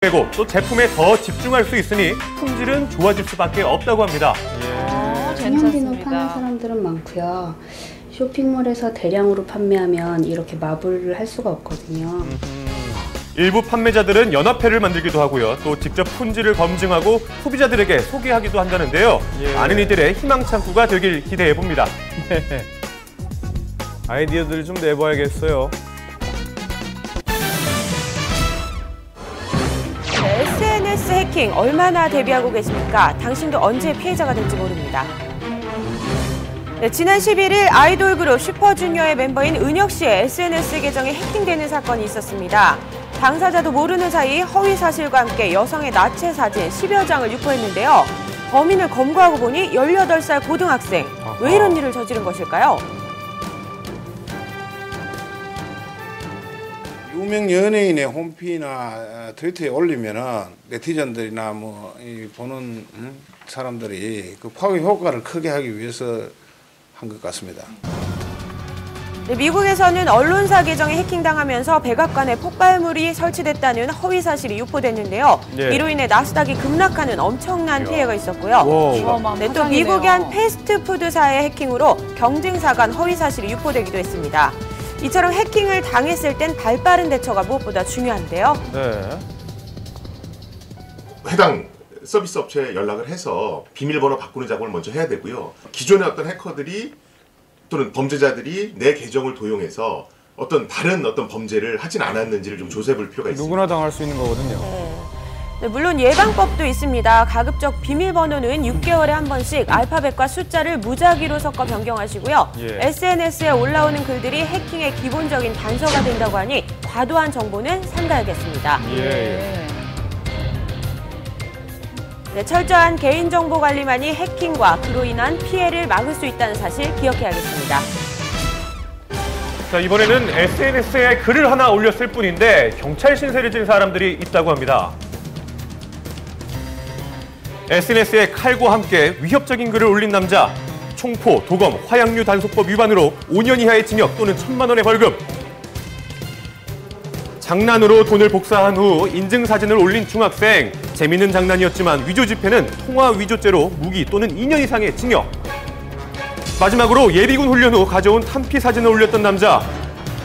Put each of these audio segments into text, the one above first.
되고 또 제품에 더 집중할 수 있으니 품질은 좋아질 수밖에 없다고 합니다. 중형 비누 파는 사람들은 많고요. 쇼핑몰에서 대량으로 판매하면 이렇게 마블을 할 수가 없거든요. 일부 판매자들은 연합회를 만들기도 하고요. 또 직접 품질을 검증하고 소비자들에게 소개하기도 한다는데요. 많은 이들의 희망 창구가 되길 기대해 봅니다. 아이디어들을 좀 내봐야겠어요. SNS 해킹 얼마나 대비하고 계십니까? 당신도 언제 피해자가 될지 모릅니다. 네, 지난 11일 아이돌 그룹 슈퍼주니어의 멤버인 은혁 씨의 SNS 계정이 해킹되는 사건이 있었습니다. 당사자도 모르는 사이 허위 사실과 함께 여성의 나체 사진 10여 장을 유포했는데요. 범인을 검거하고 보니 18살 고등학생. 왜 이런 일을 저지른 것일까요? 유명 연예인의 홈피나 트위터에 올리면은 네티즌들이나 뭐 보는 사람들이 그 파괴 효과를 크게 하기 위해서 한 것 같습니다. 네, 미국에서는 언론사 계정이 해킹당하면서 백악관에 폭발물이 설치됐다는 허위 사실이 유포됐는데요. 이로 인해 나스닥이 급락하는 엄청난 피해가 있었고요. 네, 또 미국의 한 패스트푸드사의 해킹으로 경쟁사 간 허위 사실이 유포되기도 했습니다. 이처럼 해킹을 당했을 땐 발빠른 대처가 무엇보다 중요한데요. 네. 해당 서비스 업체에 연락을 해서 비밀번호 바꾸는 작업을 먼저 해야 되고요. 기존의 어떤 해커들이 또는 범죄자들이 내 계정을 도용해서 다른 범죄를 하진 않았는지를 좀 조사해볼 필요가 있습니다. 누구나 당할 수 있는 거거든요. 네, 물론 예방법도 있습니다. 가급적 비밀번호는 6개월에 한 번씩 알파벳과 숫자를 무작위로 섞어 변경하시고요. SNS에 올라오는 글들이 해킹의 기본적인 단서가 된다고 하니 과도한 정보는 삼가야겠습니다. 네, 철저한 개인정보 관리만이 해킹과 그로 인한 피해를 막을 수 있다는 사실 기억해야겠습니다. 자, 이번에는 SNS에 글을 하나 올렸을 뿐인데 경찰 신세를 진 사람들이 있다고 합니다. SNS에 칼과 함께 위협적인 글을 올린 남자. 총포, 도검, 화약류 단속법 위반으로 5년 이하의 징역 또는 1,000만 원의 벌금. 장난으로 돈을 복사한 후 인증사진을 올린 중학생. 재미있는 장난이었지만 위조 지폐는 통화 위조죄로 무기 또는 2년 이상의 징역. 마지막으로 예비군 훈련 후 가져온 탄피 사진을 올렸던 남자.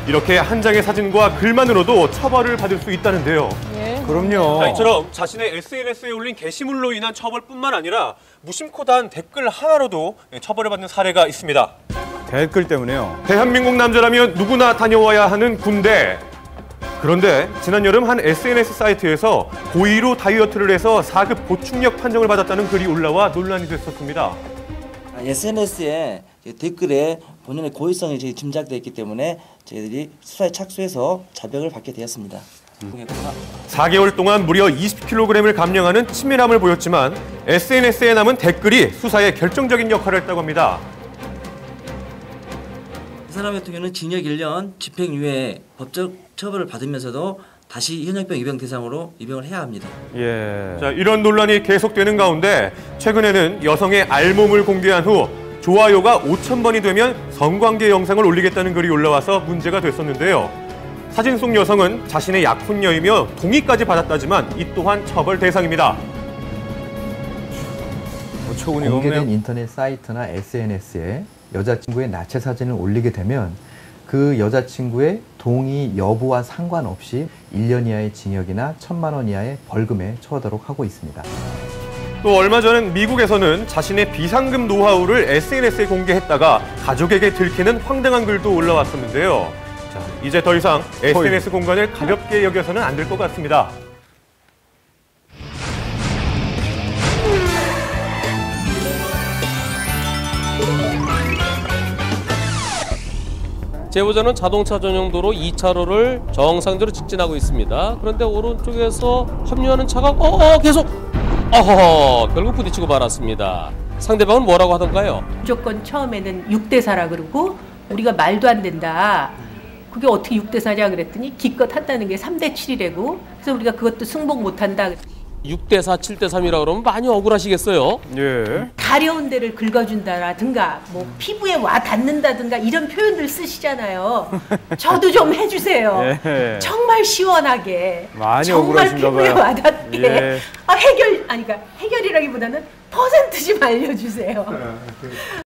이렇게 한 장의 사진과 글만으로도 처벌을 받을 수 있다는데요. 그럼요. 자, 이처럼 자신의 SNS에 올린 게시물로 인한 처벌뿐만 아니라 무심코 단 댓글 하나로도 처벌을 받는 사례가 있습니다. 댓글 때문에요. 대한민국 남자라면 누구나 다녀와야 하는 군대. 그런데 지난 여름 한 SNS 사이트에서 고의로 다이어트를 해서 4급 보충력 판정을 받았다는 글이 올라와 논란이 됐었습니다. SNS에 댓글에 본인의 고의성이 짐작되어 있기 때문에 저희들이 수사에 착수해서 자백을 받게 되었습니다. 4개월 동안 무려 20kg을 감량하는 치밀함을 보였지만 SNS에 남은 댓글이 수사에 결정적인 역할을 했다고 합니다. 이 사람 같은 경우는 징역 1년, 집행유예, 법적 처벌을 받으면서도 다시 현역병 입영 대상으로 입영을 해야 합니다. 자, 이런 논란이 계속되는 가운데 최근에는 여성의 알몸을 공개한 후 좋아요가 5,000번이 되면 성관계 영상을 올리겠다는 글이 올라와서 문제가 됐었는데요. 사진 속 여성은 자신의 약혼녀이며 동의까지 받았다지만 이 또한 처벌 대상입니다. 공개된 인터넷 사이트나 SNS에 여자친구의 나체 사진을 올리게 되면 그 여자친구의 동의 여부와 상관없이 1년 이하의 징역이나 1,000만 원 이하의 벌금에 처하도록 하고 있습니다. 또 얼마 전 미국에서는 자신의 비상금 노하우를 SNS에 공개했다가 가족에게 들키는 황당한 글도 올라왔었는데요. 자, 이제 더 이상 SNS 공간을 가볍게 여겨서는 안 될 것 같습니다. 제보자는 자동차 전용 도로 2차로를 정상적으로 직진하고 있습니다. 그런데 오른쪽에서 합류하는 차가 계속 결국 부딪히고 말았습니다. 상대방은 뭐라고 하던가요? 무조건 처음에는 6대4라 그러고 우리가 말도 안 된다. 그게 어떻게 6대4냐 그랬더니 기껏 한다는 게 3대7이래고 그래서 우리가 그것도 승복 못한다. 6대4, 7대3이라 그러면 많이 억울하시겠어요. 예. 가려운 데를 긁어준다라든가 뭐 피부에 와 닿는다든가 이런 표현들 쓰시잖아요. 저도 좀 해주세요. 예. 정말 시원하게, 많이 정말 억울하신가 피부에 봐요. 와닿게. 예. 그러니까 해결이라기보다는 퍼센트 좀 알려주세요.